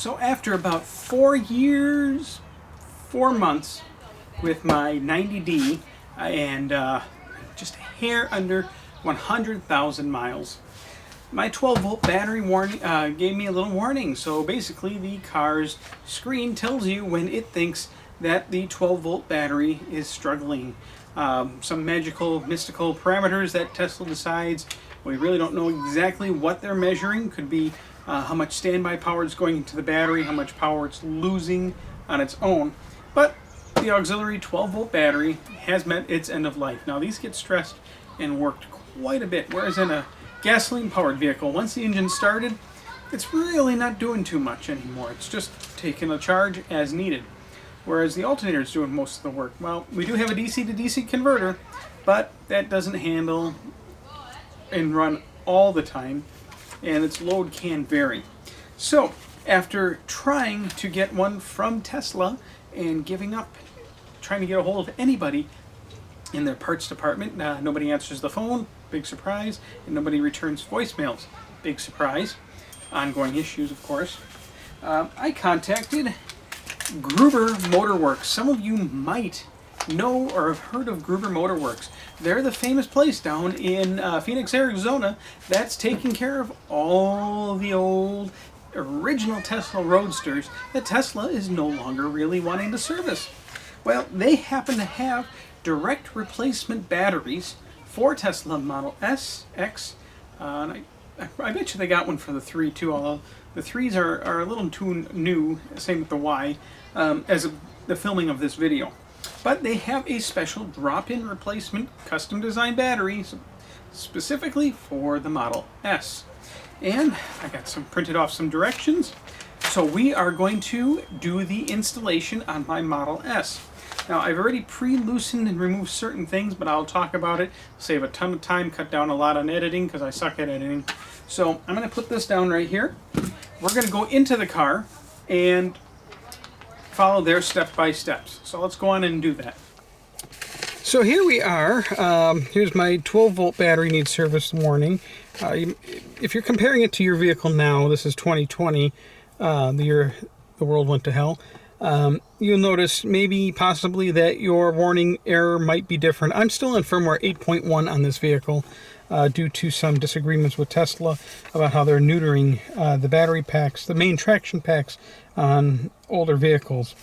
So after about 4 years, 4 months with my 90D and just a hair under 100,000 miles, my 12-volt battery warning gave me a little warning. So basically the car's screen tells you when it thinks that the 12-volt battery is struggling. Some magical, mystical parameters that Tesla decides. We really don't know exactly what they're measuring. Could be how much standby power is going into the battery, how much power it's losing on its own. But the auxiliary 12-volt battery has met its end of life. Now these get stressed and worked quite a bit, whereas in a gasoline-powered vehicle, once the engine started, it's really not doing too much anymore. It's just taking a charge as needed. Whereas the alternator is doing most of the work. Well, we do have a DC to DC converter, but that doesn't handle and run all the time, and its load can vary. So, after trying to get one from Tesla and giving up, trying to get a hold of anybody in their parts department, nobody answers the phone, big surprise, and nobody returns voicemails, big surprise. Ongoing issues, of course. I contacted Gruber Motorworks. Some of you might know or have heard of Gruber Motorworks. They're the famous place down in Phoenix, Arizona that's taking care of all the old original Tesla Roadsters that Tesla is no longer really wanting to service. Well, they happen to have direct replacement batteries for Tesla Model S, X, and I bet you they got one for the 3 too, although the 3s are a little too new, same with the Y, as of the filming of this video. But they have a special drop-in replacement custom designed battery specifically for the Model S. And I got printed off some directions. So we are going to do the installation on my Model S. Now I've already pre-loosened and removed certain things, but I'll talk about it, save a ton of time, cut down a lot on editing because I suck at editing. So I'm going to put this down right here. We're going to go into the car and follow their step-by-steps. So let's go on and do that. So here we are. Here's my 12-volt battery needs service warning. If you're comparing it to your vehicle now, this is 2020, the year the world went to hell. You'll notice maybe possibly that your warning error might be different. I'm still in firmware 8.1 on this vehicle due to some disagreements with Tesla about how they're neutering the battery packs, the main traction packs on older vehicles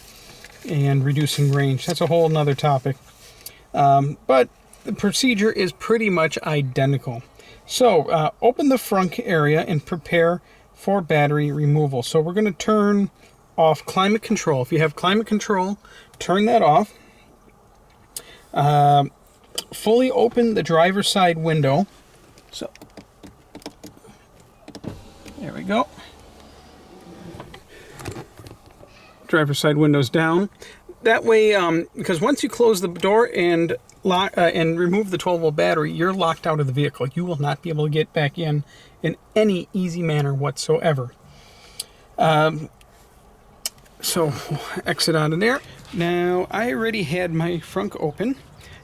and reducing range. That's a whole nother topic. But the procedure is pretty much identical. So open the front area and prepare for battery removal. So we're going to turn off climate control. If you have climate control, turn that off. Fully open the driver's side window. So there we go. Driver's side window's down. That way, because once you close the door and lock and remove the 12-volt battery, you're locked out of the vehicle. You will not be able to get back in any easy manner whatsoever. So exit out of there. Now I already had my frunk open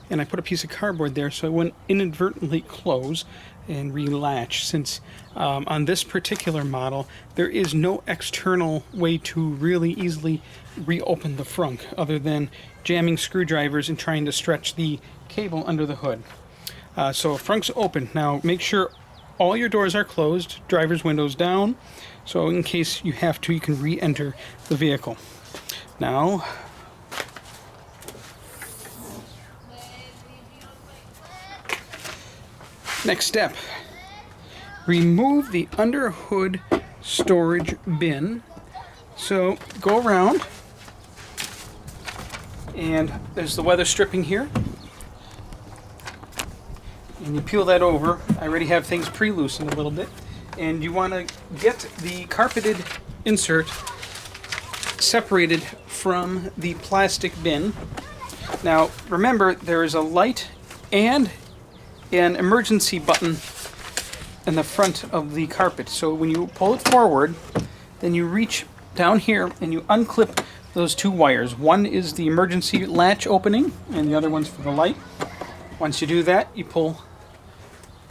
and I put a piece of cardboard there so it wouldn't inadvertently close and relatch, since on this particular model there is no external way to really easily reopen the frunk other than jamming screwdrivers and trying to stretch the cable under the hood. So frunk's open. Now make sure all your doors are closed, driver's windows down, so in case you have to, you can re-enter the vehicle. Now, next step, remove the under hood storage bin. So go around, and there's the weather stripping here. And you peel that over. I already have things pre-loosened a little bit. And you want to get the carpeted insert separated from the plastic bin. Now remember, there is a light and an emergency button in the front of the carpet. So when you pull it forward, then you reach down here and you unclip those two wires. One is the emergency latch opening and the other one's for the light. Once you do that, you pull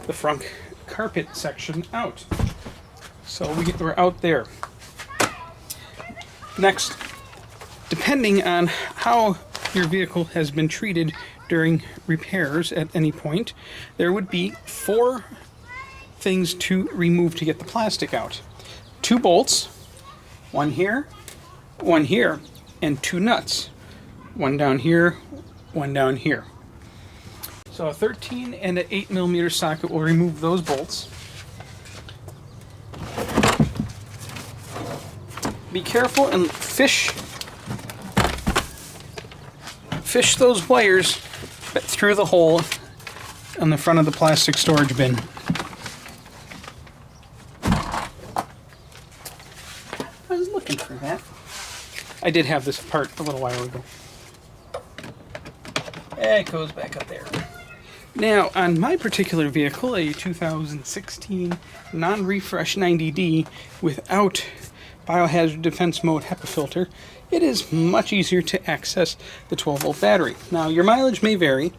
the front carpet section out. So we're out there. Next, depending on how your vehicle has been treated during repairs at any point, there would be 4 things to remove to get the plastic out. 2 bolts, 1 here, 1 here, and 2 nuts. 1 down here, 1 down here. So a 13 and an 8mm socket will remove those bolts. Be careful and fish those wires through the hole on the front of the plastic storage bin. I was looking for that. I did have this apart a little while ago. It goes back up there. Now, on my particular vehicle, a 2016 non-refresh 90D without biohazard defense mode HEPA filter, it is much easier to access the 12-volt battery. Now, your mileage may vary.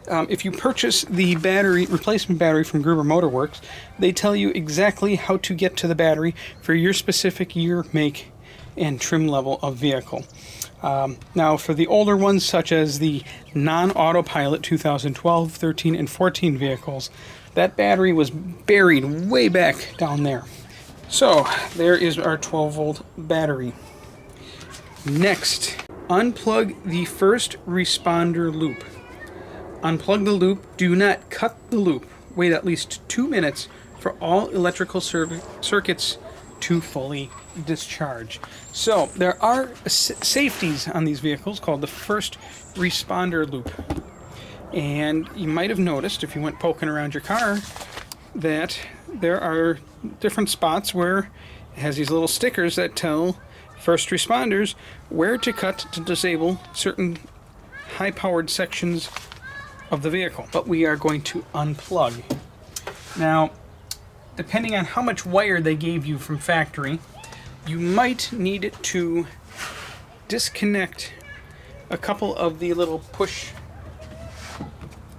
If you purchase the replacement battery from Gruber Motor Works, they tell you exactly how to get to the battery for your specific year, make, and trim level of vehicle. Now, for the older ones, such as the non-Autopilot 2012, 13, and 14 vehicles, that battery was buried way back down there. So, there is our 12-volt battery. Next, unplug the first responder loop. Unplug the loop. Do not cut the loop. Wait at least 2 minutes for all electrical circuits to fully discharge. So, there are safeties on these vehicles called the first responder loop. And you might have noticed, if you went poking around your car, that there are different spots where it has these little stickers that tell first responders where to cut to disable certain high-powered sections of the vehicle. But we are going to unplug. Now, depending on how much wire they gave you from factory, you might need to disconnect a couple of the little push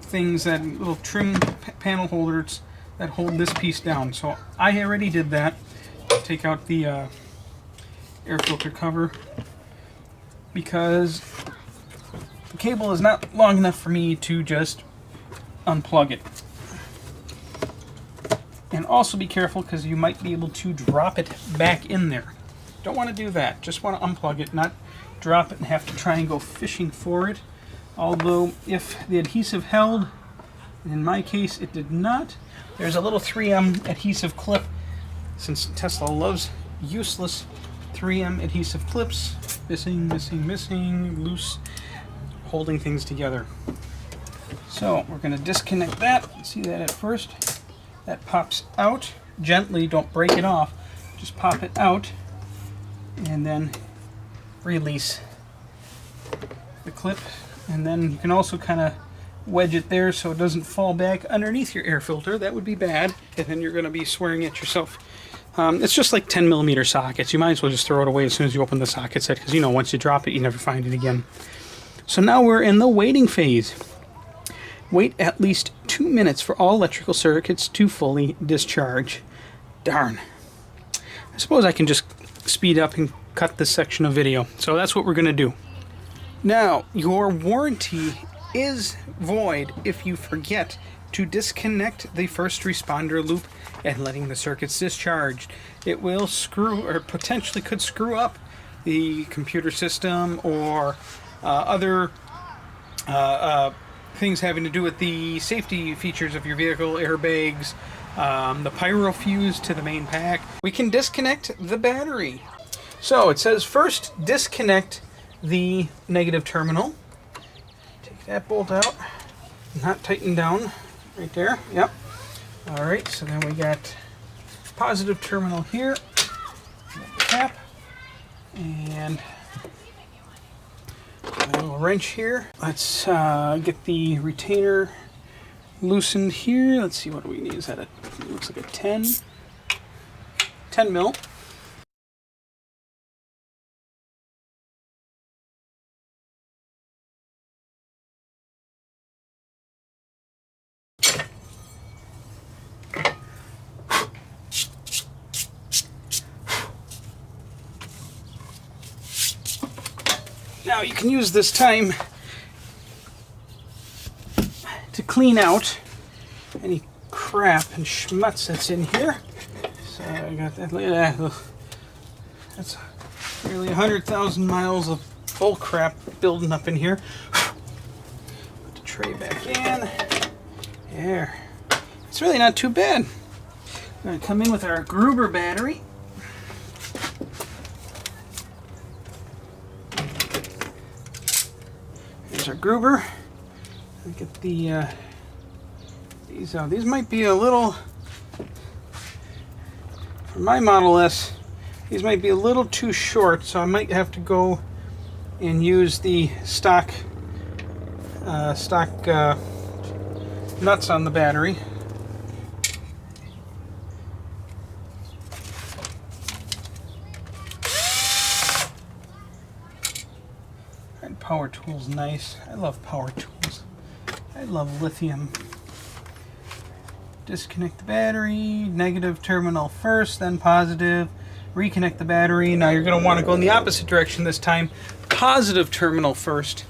things, that little trim panel holders that hold this piece down. So I already did that. Take out the air filter cover because the cable is not long enough for me to just unplug it. And also be careful because you might be able to drop it back in there. Don't want to do that. Just want to unplug it, not drop it and have to try and go fishing for it. Although if the adhesive held, in my case it did not, there's a little 3M adhesive clip, since Tesla loves useless 3M adhesive clips. Missing, loose, holding things together. So we're going to disconnect that. See that at first? That pops out. Gently, don't break it off. Just pop it out and then release the clip. And then you can also kind of wedge it there so it doesn't fall back underneath your air filter. That would be bad, and then you're going to be swearing at yourself. It's just like 10mm sockets. You might as well just throw it away as soon as you open the socket set, because once you drop it, you never find it again. So now we're in the waiting phase. Wait at least 2 minutes for all electrical circuits to fully discharge. Darn. I suppose I can just speed up and cut this section of video. So that's what we're going to do. Now, your warranty is void if you forget to disconnect the first responder loop and letting the circuits discharge. It will screw, or potentially could screw up, the computer system or other things having to do with the safety features of your vehicle, airbags, the pyro fuse to the main pack. We can disconnect the battery. So it says first disconnect the negative terminal. Take that bolt out, not tighten down, right there, yep. All right, so then we got positive terminal here, cap, and a little wrench here. Let's get the retainer loosened here. Let's see, what do we need? Is that it looks like a 10 mil. Now you can use this time to clean out any crap and schmutz that's in here. So I got that. Look at that. That's nearly 100,000 miles of bull crap building up in here. Put the tray back in. There. It's really not too bad. We're going to come in with our Gruber battery. Here's our Gruber. Look at the these out. These might be a little, for my Model S, these might be a little too short, so I might have to go and use the stock nuts on the battery. And power tool's nice. I love power tools. I love lithium. Disconnect the battery, negative terminal first, then positive. Reconnect the battery. Now you're going to want to go in the opposite direction this time. Positive terminal first,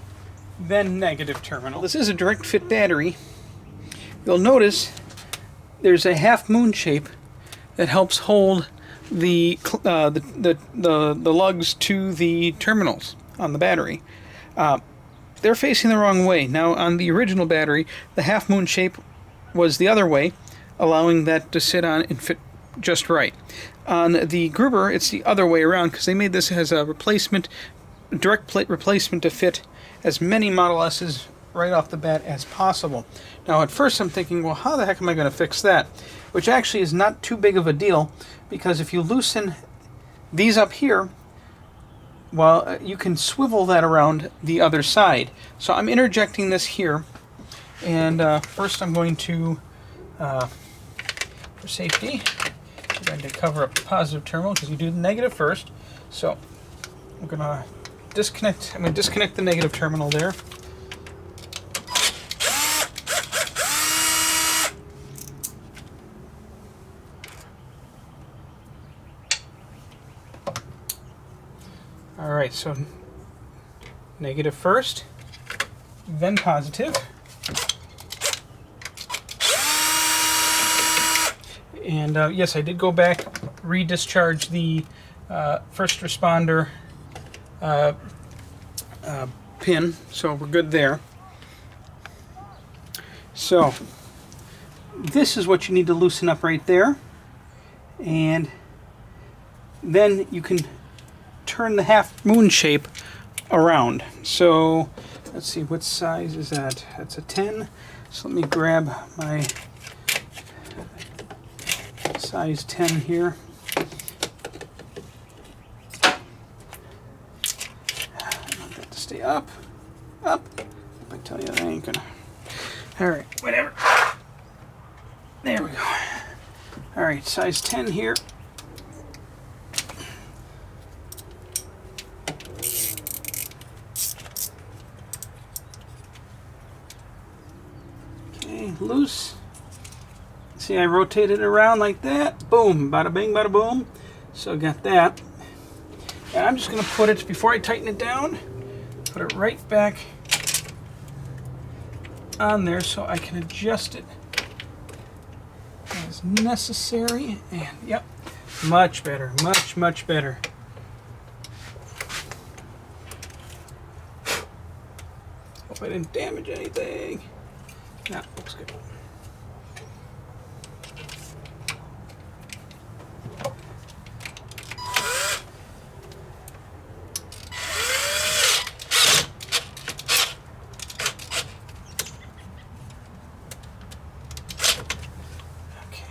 then negative terminal. This is a direct fit battery. You'll notice there's a half moon shape that helps hold the lugs to the terminals on the battery. They're facing the wrong way. Now on the original battery, the half moon shape was the other way, allowing that to sit on and fit just right. On the Gruber, it's the other way around because they made this as a replacement, direct plate replacement to fit as many Model S's right off the bat as possible. Now at first I'm thinking, well, how the heck am I going to fix that? Which actually is not too big of a deal, because if you loosen these up here, well, you can swivel that around the other side. So I'm interjecting this here, and first I'm going to, for safety, I'm going to cover up the positive terminal because you do the negative first. So I'm going to disconnect the negative terminal there. Alright, so negative first, then positive. And yes, I did go back, redischarge the first responder pin, so we're good there. So this is what you need to loosen up right there, and then you can turn the half moon shape around. So let's see, what size is that? That's a 10. So let me grab my size 10 here. I want that to stay up. I tell you, that ain't gonna. Alright, whatever. There we go. Alright, size 10 here. Loose. See, I rotated it around like that. Boom, bada bing, bada boom. So got that. And I'm just going to put it, before I tighten it down, put it right back on there so I can adjust it as necessary. And yep, much better, much better. Hope I didn't damage anything. No, looks good. Okay,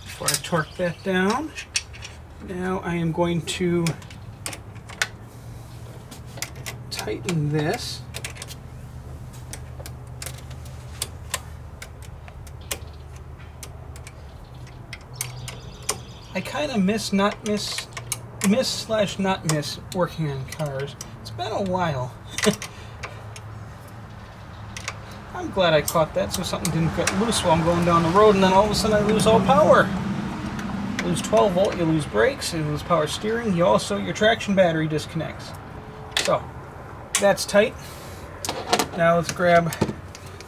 before I torque that down, now I am going to tighten this. I kind of miss working on cars. It's been a while. I'm glad I caught that so something didn't get loose while I'm going down the road, and then all of a sudden I lose all power. You lose 12 volt, you lose brakes, you lose power steering, your traction battery disconnects. So, That's tight. Now let's grab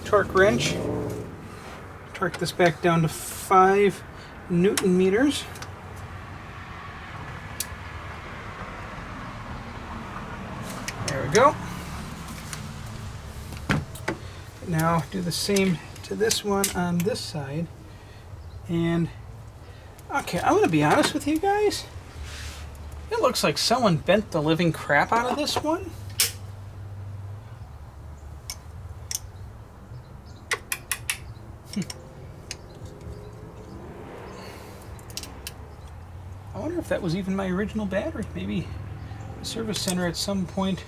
torque wrench. Torque this back down to 5 Newton meters. There we go. Now do the same to this one on this side. And okay, I'm gonna be honest with you guys. It looks like someone bent the living crap out of this one. I wonder if that was even my original battery. Maybe the service center at some point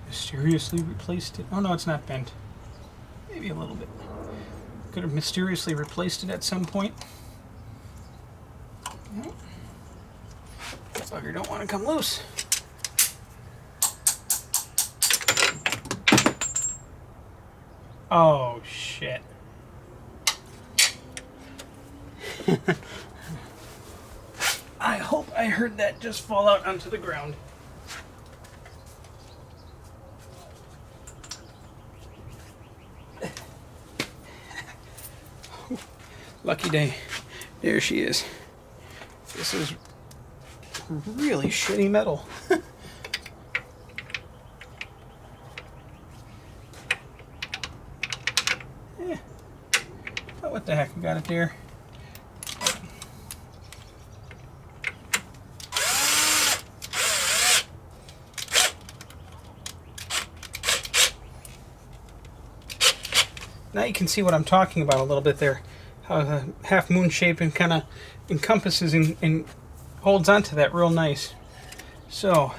mysteriously replaced it. Oh no, it's not bent. Maybe a little bit. Could have mysteriously replaced it at some point. Nope. That bugger don't want to come loose. Oh shit. I hope I heard that just fall out onto the ground. Lucky day. There she is. This is really shitty metal. Yeah. Oh, what the heck? We got it there. Now you can see what I'm talking about a little bit there. How the half moon shape and kind of encompasses and holds onto that real nice. So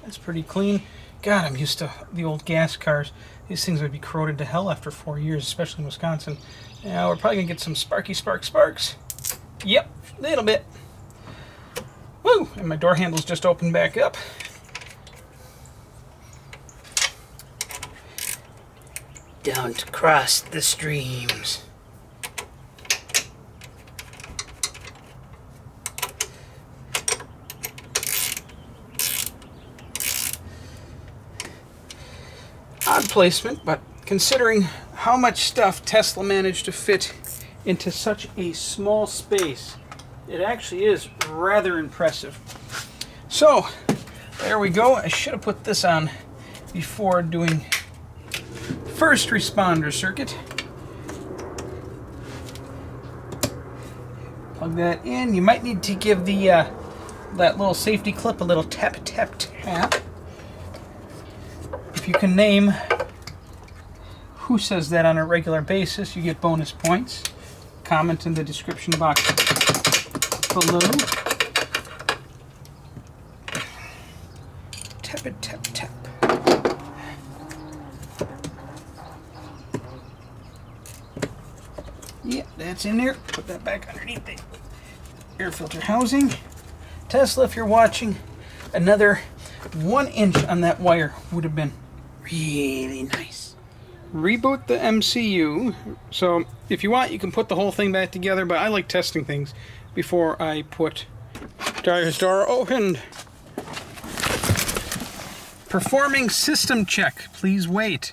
that's pretty clean. God, I'm used to the old gas cars. These things would be corroded to hell after 4 years, especially in Wisconsin. Now we're probably gonna get some sparks. Yep, a little bit. Woo! And my door handle's just opened back up. Don't cross the streams. Odd placement, but considering how much stuff Tesla managed to fit into such a small space, it actually is rather impressive. So, there we go. I should have put this on before doing first responder circuit. Plug that in. You might need to give the that little safety clip a little tap. If you can name who says that on a regular basis, you get bonus points. Comment in the description box below. Tap. Yep, that's in there. Put that back underneath the air filter housing. Tesla, if you're watching, another 1 inch on that wire would have been really nice. Reboot the MCU. So if you want, you can put the whole thing back together, but I like testing things before I put driver's door opened. Performing system check. Please wait.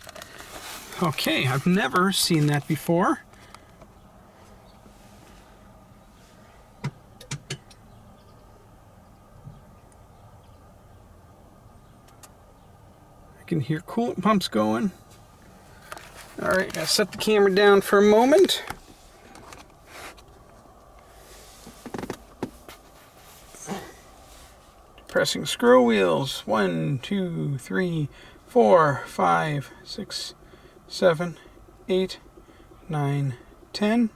Okay, I've never seen that before. I can hear coolant pumps going. All right, gotta set the camera down for a moment. Pressing scroll wheels. 1, 2, 3, 4, 5, 6, 7, 8, 9, 10.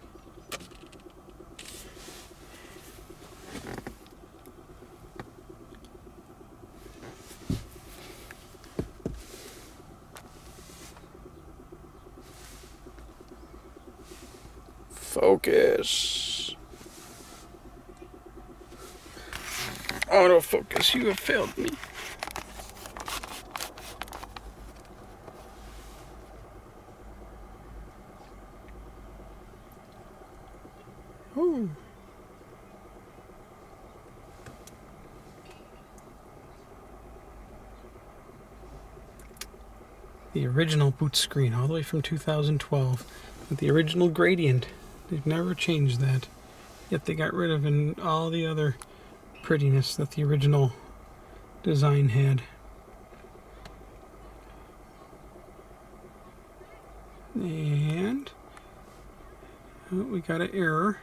Focus. Autofocus, you have failed me. Ooh. The original boot screen, all the way from 2012. With the original gradient. They've never changed that. Yet they got rid of all the other prettiness that the original design had. And oh, we got an error.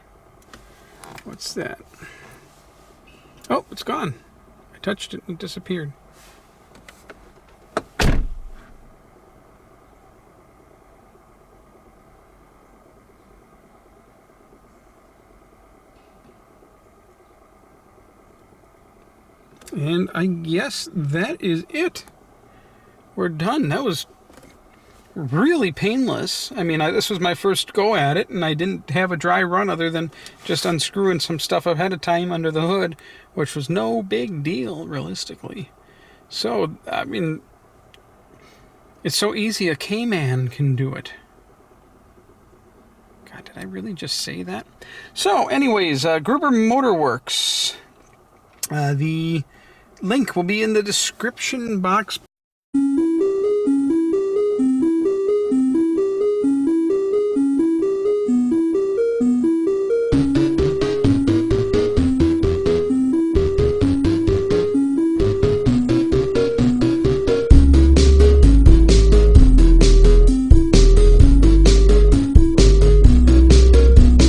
What's that? Oh, it's gone. I touched it and it disappeared. And I guess that is it. We're done. That was really painless. I mean, this was my first go at it, and I didn't have a dry run other than just unscrewing some stuff ahead of time under the hood, which was no big deal, realistically. So, I mean, it's so easy, a KMAN can do it. God, did I really just say that? So, anyways, Gruber Motorworks. The link will be in the description box